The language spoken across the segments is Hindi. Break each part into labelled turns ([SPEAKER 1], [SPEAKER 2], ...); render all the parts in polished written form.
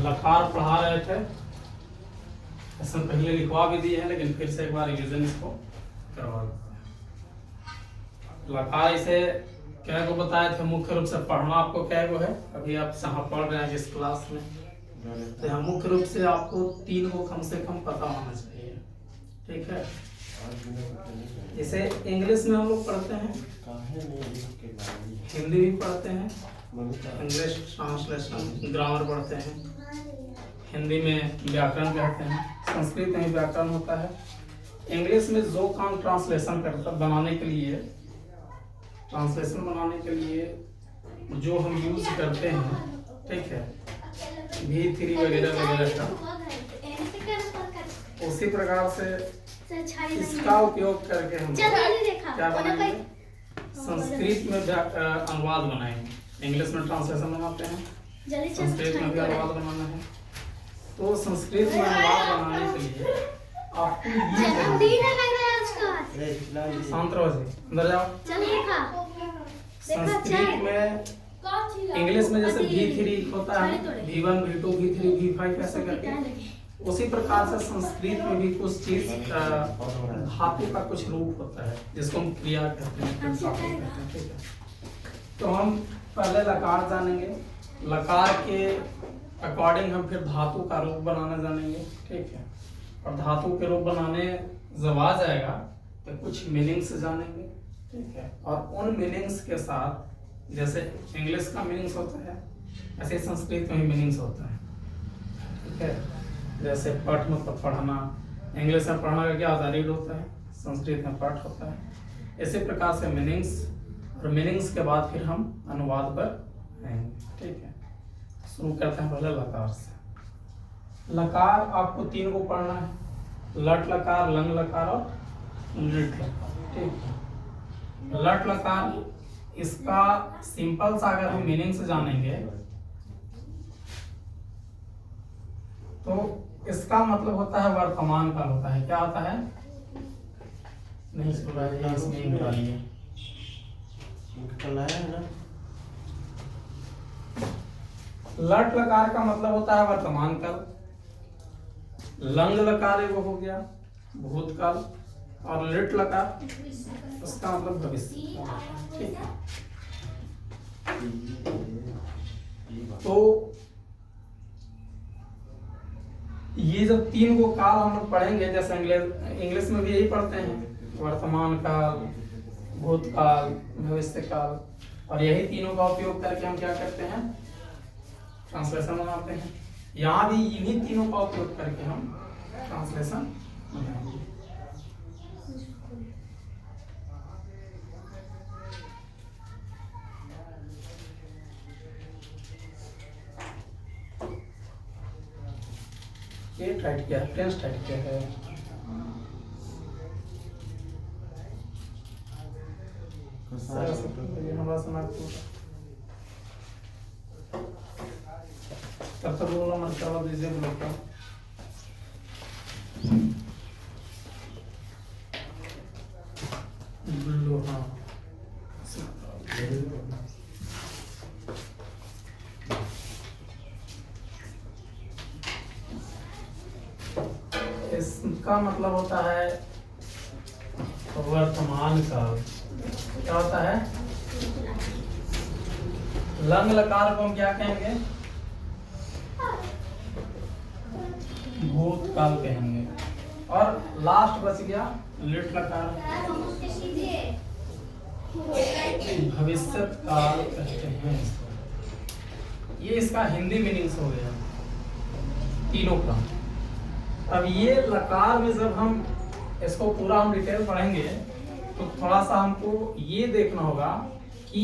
[SPEAKER 1] लकार पढ़ा रहे थे, इसमें पहले लिखवा भी दिए हैं, लेकिन फिर से एक बार रिवीजन इसको करवा देते हैं। लकार इसे क्या को बताए थे, मुख्य रूप से पढ़ना आपको क्या को है, अभी आप जहाँ पढ़ रहे हैं जिस क्लास में, तो यहाँ मुख्य रूप से आपको 3 को कम से कम पता होना चाहिए। ठीक है, इसे इंग्लिश में हम लोग पढ़ते हैं, हिंदी भी पढ़ते हैं, इंग्लिश ट्रांसलेशन ग्रामर पढ़ते हैं, हिंदी में व्याकरण कहते हैं, संस्कृत में व्याकरण होता है। इंग्लिश में जो काम ट्रांसलेशन करता बनाने के लिए, ट्रांसलेशन बनाने के लिए जो हम यूज करते हैं, ठीक है, V3 वगैरह वगैरह का, उसी प्रकार से इसका उपयोग करके हम क्या बनाएंगे, संस्कृत में अनुवाद बनाएंगे। इंग्लिश में ट्रांसलेशन बनाते हैं, संस्कृत में भी अनुवाद बनाना है। तो संस्कृत में अनुवाद बनाने के लिए आपको शांत रहो जी, अंदर जाओ। संस्कृत में, इंग्लिश में जैसे V3 होता है, V1 V2 V3 V5 ऐसे करके, उसी प्रकार से संस्कृत में भी कुछ चीज धातु का कुछ रूप होता है जिसको हम क्रिया कहते हैं। ठीक है, तो हम पहले लकार जानेंगे, लकार के अकॉर्डिंग हम फिर धातु का रूप बनाना जानेंगे। ठीक है, और धातु के रूप बनाने जब आ जाएगा तो कुछ मीनिंग्स जानेंगे। ठीक है, और उन मीनिंग्स के साथ, जैसे इंग्लिश का मीनिंग्स होता है ऐसे संस्कृत में भी मीनिंग्स होता है। ठीक है, जैसे पठ मतलब पढ़ना, इंग्लिश में पढ़ना का क्या होता है, रीड होता है, संस्कृत में पठ होता है। इसी प्रकार से मीनिंग्स, और मीनिंग्स के बाद फिर हम अनुवाद पर आएंगे। ठीक है, शुरू करते हैं पहले लकार से। लकार आपको 3 को पढ़ना है, लट लकार, लंग लकार और लिट लकार। ठीक है, लट लकार, इसका सिंपल सा अगर हम मीनिंग से जानेंगे तो इसका मतलब होता है वर्तमान काल होता है। क्या होता है, नहीं सुन रहा है, इसमें निकालिए ना। लट लकार का मतलब होता है वर्तमान काल, लंग लकार वो हो गया भूतकाल, और लिट लकार उसका मतलब भविष्य। ठीक है, तो ये जब 3 को काल हम लोग पढ़ेंगे, जैसे इंग्लिश में भी यही पढ़ते हैं, वर्तमान काल, भूतकाल, भविष्य काल, और यही तीनों का उपयोग करके हम क्या करते हैं, ट्रांसलेशन बनाते हैं। यहाँ भी इन्हीं तीनों का उपयोग करके हम ट्रांसलेशन बनाएंगे। ये टाइट क्या है, फ्रेंच टाइट क्या है, हमारा समाज तब तक बोलो मत करवा दीजिए ब्लॉक का। हाँ, इसका मतलब होता है वर्तमान काल। क्या होता है, लंग लकार को हम क्या कहेंगे, भूतकाल कहेंगे, और लास्ट बच गया लिट लकार, भविष्य काल कहते हैं इसको। ये इसका हिंदी मीनिंग्स हो गया तीनों का। अब ये लकार में जब हम इसको पूरा हम डिटेल पढ़ेंगे तो थोड़ा सा हमको ये देखना होगा कि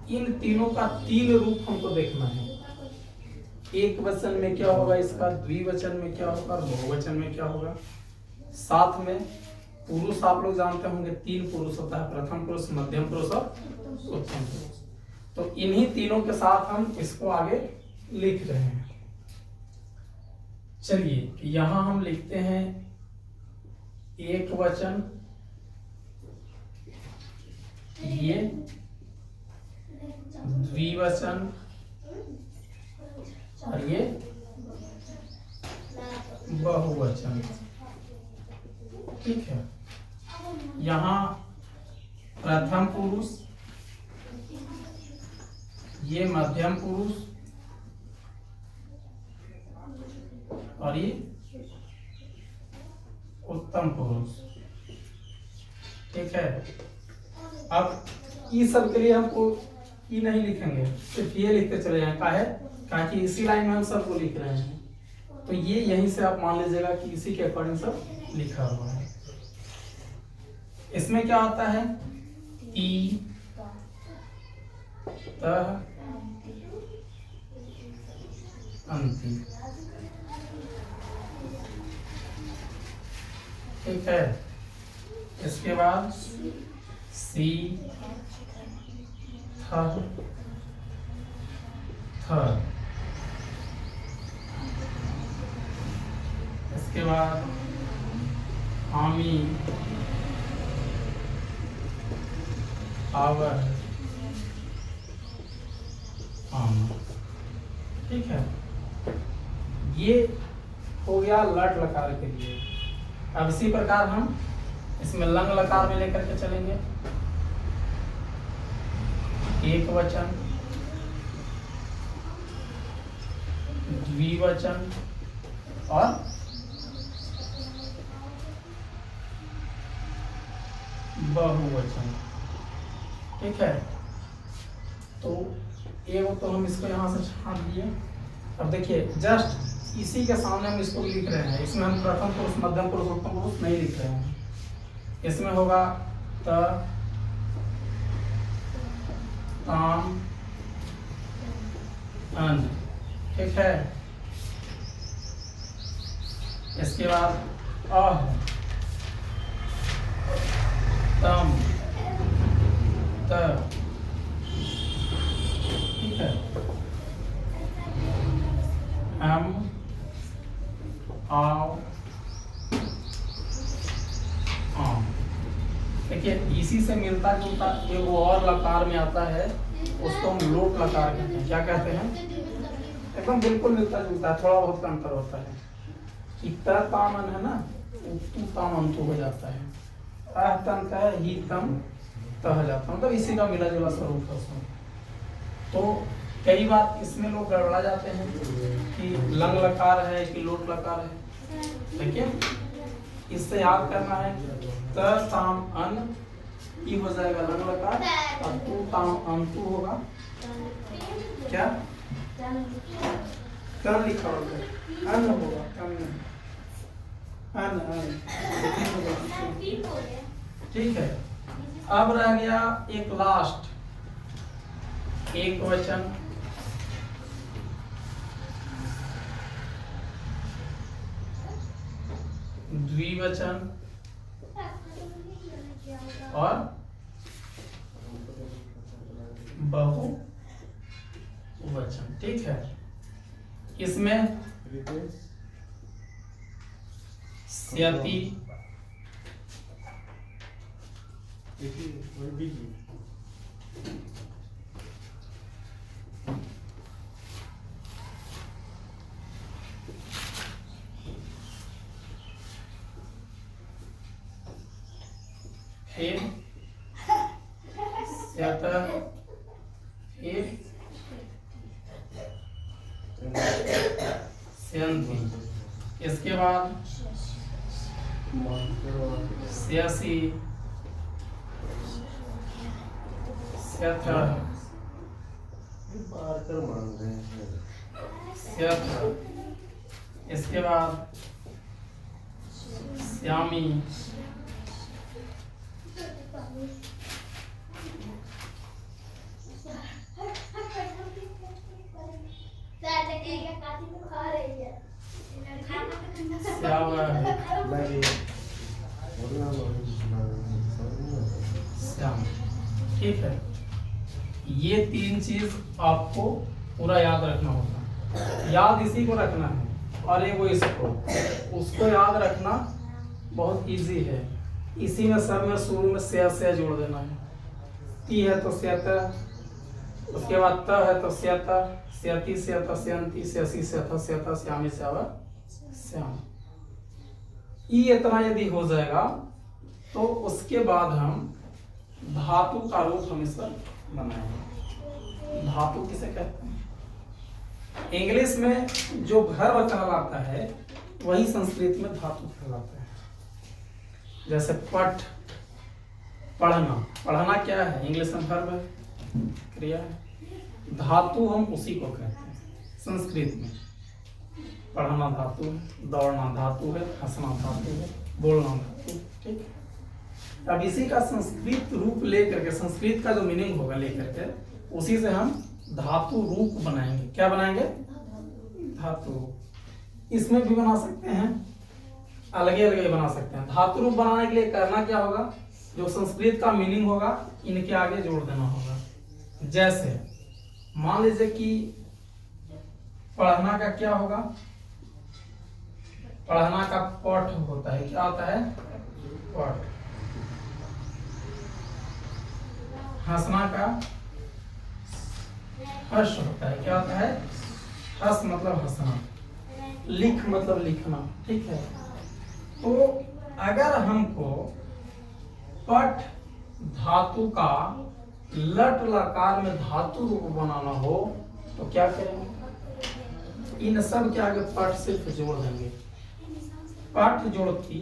[SPEAKER 1] इन तीनों का 3 रूप हमको देखना है। एक वचन में क्या होगा इसका, द्विवचन में क्या होगा, बहुवचन में क्या होगा। साथ में पुरुष आप लोग जानते होंगे 3 पुरुष होता है, प्रथम पुरुष, मध्यम पुरुष और उत्तम पुरुष। तो इन्हीं तीनों के साथ हम इसको आगे लिख रहे हैं। चलिए यहां हम लिखते हैं एक वचन, ये द्विवचन और ये बहुवचन। ठीक है, यहाँ प्रथम पुरुष, ये मध्यम पुरुष और ये उत्तम पुरुष। ठीक है, अब ई सब के लिए हमको ई नहीं लिखेंगे, सिर्फ ये लिखते चले जाएं। काहे? ताकि इसी लाइन में हम सबको लिख रहे हैं, तो ये यहीं से आप मान लीजिएगा कि इसी के अकॉर्डिंग सब लिखा हुआ है। इसमें क्या आता है? ई, तह, अंति। ठीक है, इसके बाद सी, थ, इसके बाद हामी, आवर, आम। ठीक है, ये हो गया लट लकार के लिए। अब इसी प्रकार हम इसमें लंग लकार में लेकर के चलेंगे। एक वचन, द्विवचन और बहुवचन। ठीक है, तो एगो तो हम इसको यहाँ से छाप दिए। अब देखिए, जस्ट इसी के सामने हम इसको लिख रहे हैं। इसमें हम प्रथम पुरुष, मध्यम पुरुष, उत्तम पुरुष नहीं लिख रहे हैं। इसमें होगा त, ताम, अन। ठीक है, इसके बाद अह, तम, त। ठीक है, हम, आओ, आम। देखिए, इसी से मिलता जुलता एक और लकार में आता है, उसको हम लोट लकार कहते हैं। क्या कहते हैं? एकदम बिल्कुल मिलता जुलता है, थोड़ा बहुत अंतर होता है। इतना तामन है ना, तू ताम अंतु हो जाता है। अह तंत है, ही तम तह जाता है, मतलब इसी का मिला जुला स्वरूप है उसमें। तो कई बार इसमें लोग गड़बड़ा जाते हैं कि लंग लकार है कि लोट लकार है। देखिए, इससे याद करना है, त ताम अन, ई हो जाएगा लंग लकार, और तू ताम अंतु होगा क्या? कम लिखा होगा, अन होगा, कम नहीं, अन अन। ठीक है, अब रह गया एक लास्ट, एक वचन, द्विवचन और बहुवचन। ठीक है, इसमें स्यति, फिर स्यत, फिर स्यन्ति। इसके बाद स्यसि, स्यथ, स्यथ। इसके बाद श्यामी, श्याम। ठीक है, ये तीन चीज आपको पूरा याद रखना होगा। याद इसी को रखना है और एगो इसको, उसको याद रखना बहुत इजी है। इसी में सब में शुरू में से जोड़ देना है। ती है तो स्यत, उसके बाद त है तो स्यत, स्यति, स्यत, स्यन्ति, स्यसि, स्यथ, स्यथ, श्यामी, स्याव, श्याम। ई इतना यदि हो जाएगा तो उसके बाद हम धातु का रूप हम इसका बनाएंगे। धातु किसे कहते हैं? इंग्लिश में जो वर्ब कहलाता है वही संस्कृत में धातु कहलाता है। जैसे पठ, पढ़ना, पढ़ना क्या है? इंग्लिश में वर्ब है, क्रिया है। धातु हम उसी को कहते हैं संस्कृत में। पढ़ना धातु है, दौड़ना धातु है, हंसना धातु है, बोलना धातु। ठीक है, अब इसी का संस्कृत रूप लेकर के, संस्कृत का जो मीनिंग होगा लेकर के, उसी से हम धातु रूप बनाएंगे। क्या बनाएंगे? धातु रूप। इसमें भी बना सकते हैं, अलग अलग बना सकते हैं। धातु रूप बनाने के लिए करना क्या होगा? जो संस्कृत का मीनिंग होगा इनके आगे जोड़ देना होगा। जैसे मान लीजिए कि पढ़ना का क्या होगा? पढ़ना का पठ होता है। क्या होता है? पठ। हंसना का हर्ष होता है। क्या होता है? हंस मतलब हंसना, लिख मतलब लिखना। ठीक है, तो अगर हमको पठ धातु का लट लकार में धातु रूप बनाना हो तो क्या करेंगे? इन सब के आगे पठ सिर्फ जोड़ देंगे। पठ जोड़ती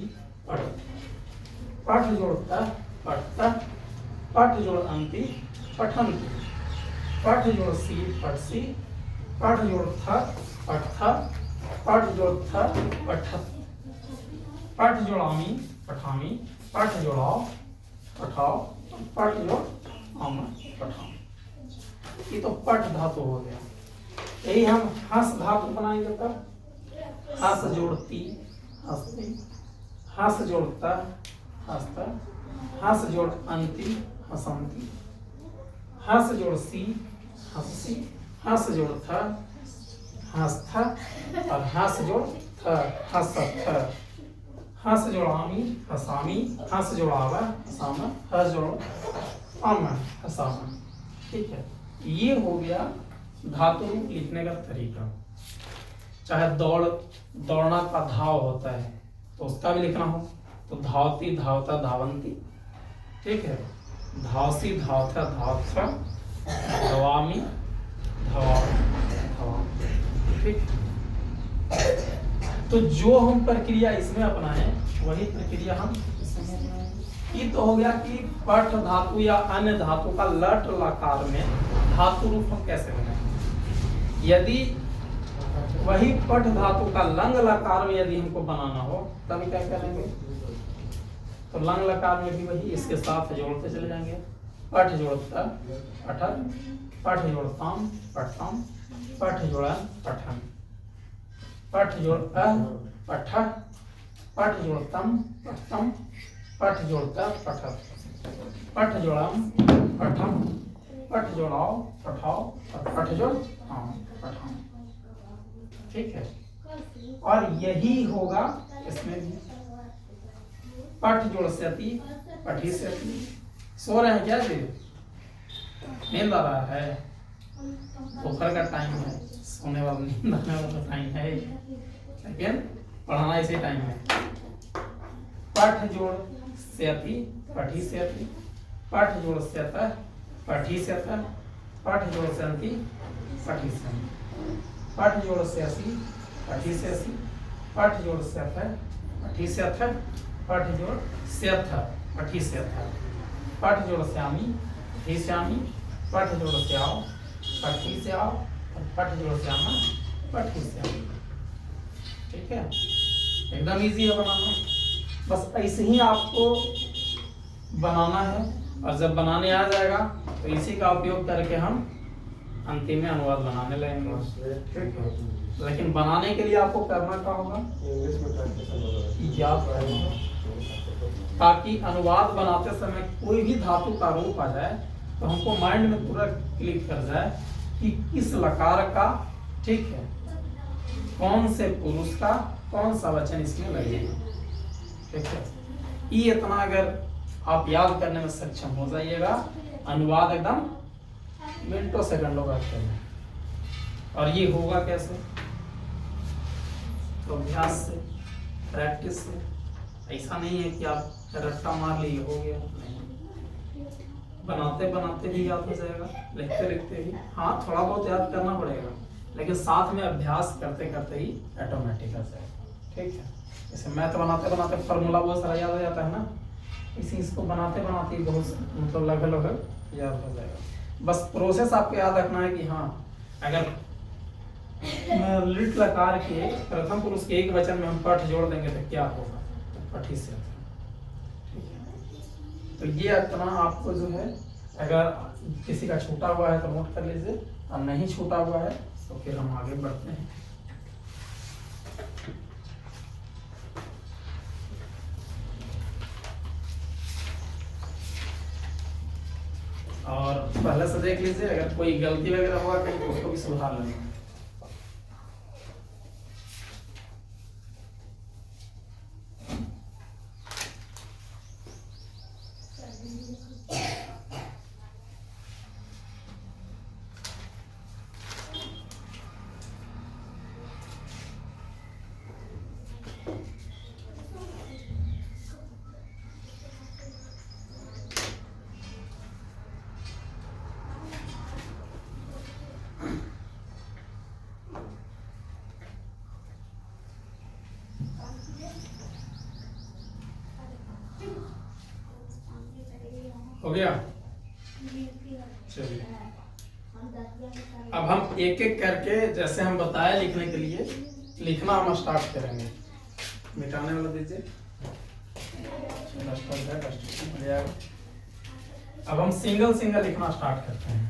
[SPEAKER 1] पठ, पठ जोड़ता पठता, पठ जोड़ अंति पठंती, पठ जोड़ सी पठसी, पठ जोड़ था पठथा, पठ जोड़ था पठत, पठ जोड़ामी पठामी, पठ जोड़ाओ पठाओ, पठ जोड़ आम पठाओ। ये तो पठ धातु हो गया। यही हम हंस धातु बनाएंगे तब हंस जोड़ती हंसती, हंस जोड़ता हंसता, हंस जोड़ अंति हंसंती, हंस जोड़ सी हंसी, हंस जोड़ था हंसथा, और हंस जोड़ था हंसथ, हंस जोड़ आमी हंसामी, हंस जोड़ आवा हंसामा, हंस जोड़ आमा हंसामा। ठीक है, ये हो गया धातु रूप लिखने का तरीका। चाहे दौड़ना का धाव होता है तो उसका भी लिखना हो तो धावती धावता धावंती। ठीक है, धावसी धावता धावथा, धवामी धवामी। ठीक, तो जो हम प्रक्रिया इसमें अपनाएं वही प्रक्रिया हम इसमें अपनाएं। ये तो हो गया कि पठ धातु या अन्य धातु का लट लकार में धातु रूप हम कैसे बनाएं। यदि वही पठ धातु का लंग लकार में यदि हमको बनाना हो तब क्या करेंगे? तो लंग लकार में भी वही इसके साथ जोड़ते चले जाएंगे। पठ जोड़ता पठन, पठ जोड़ताम पठताम, पठ जोड़न पठन, पठ जोड़ पठ, पठ जोड़तम पठतम, पठ जोड़ता पठत, पठ जोड़म पठम, पठ जोड़ाओ पठाओ, और पठ जोड़ आम पठाओ। ठीक है, और यही होगा इसमें भी। पठ जोड़ सेती पठी सेती। सो रहे हैं क्या जी? नींद आ रहा है? दोपहर का टाइम है, सोने वाला नींद आने वाला टाइम है, लेकिन पढ़ाना इसी टाइम है। पठ जोड़ सेती पठी सेती, पठ जोड़ सेता पठी सेता, पठ जोड़ सेती पठी सेती, पठ जोड़ सेसी पठी सेसी, पठ जोड़ सेथ पठी सेथ, पठ जोड़ सेथ पठी सेथ, पठ जोड़ श्यामी पठी श्यामी, पठ जोड़ श्याओ पठी श्याओ, और पठ जोड़ श्यामा पठी श्यामी। ठीक है, एकदम इजी है बनाना। बस ऐसे ही आपको बनाना है, और जब बनाने आ जाएगा तो इसी का उपयोग करके हम अंतिम में अनुवाद बनाने लगेंगे। ठीक है, लेकिन बनाने के लिए आपको करना क्या होगा? याद रखना, ताकि अनुवाद बनाते समय कोई भी धातु का रूप आ जाए तो हमको माइंड में पूरा क्लिक कर जाए कि किस लकार का, ठीक है, कौन से पुरुष का कौन सा वचन इसमें लगेगा। ठीक है, ये इतना अगर आप याद करने में सक्षम हो जाइएगा, अनुवाद एकदम मिनटों सेकंडों का करना। और ये होगा कैसे? तो अभ्यास से, प्रैक्टिस से, ऐसा नहीं है कि आप रट्टा मार लिए हो गया, नहीं। बनाते बनाते भी याद हो जाएगा, लिखते लिखते भी, हाँ थोड़ा बहुत याद करना पड़ेगा, लेकिन साथ में अभ्यास करते करते ही ऑटोमेटिक आ जाएगा। ठीक है, जैसे मैथ बनाते बनाते फार्मूला बहुत सारा याद हो जाता है ना, इसी इसको बनाते बनाते ही बहुत मतलब लगभग लगभग याद हो जाएगा। बस प्रोसेस आपको याद रखना है कि हाँ, अगर लिट लकार के प्रथम पुरुष के एक वचन में हम पठ जोड़ देंगे तो क्या होगा, पठ ही से। तो ये इतना आपको जो है, अगर किसी का छूटा हुआ है तो नोट कर लीजिए, और नहीं छूटा हुआ है तो फिर हम आगे बढ़ते हैं। और पहले से देख लीजिए, अगर कोई गलती वगैरह हुआ कहीं तो उसको भी सुधार लेना। हो गया, चलिए अब हम एक एक करके, जैसे हम बताए लिखने के लिए, लिखना हम स्टार्ट करेंगे। मिटाने वाला दीजिए, अब हम सिंगल सिंगल लिखना स्टार्ट करते हैं।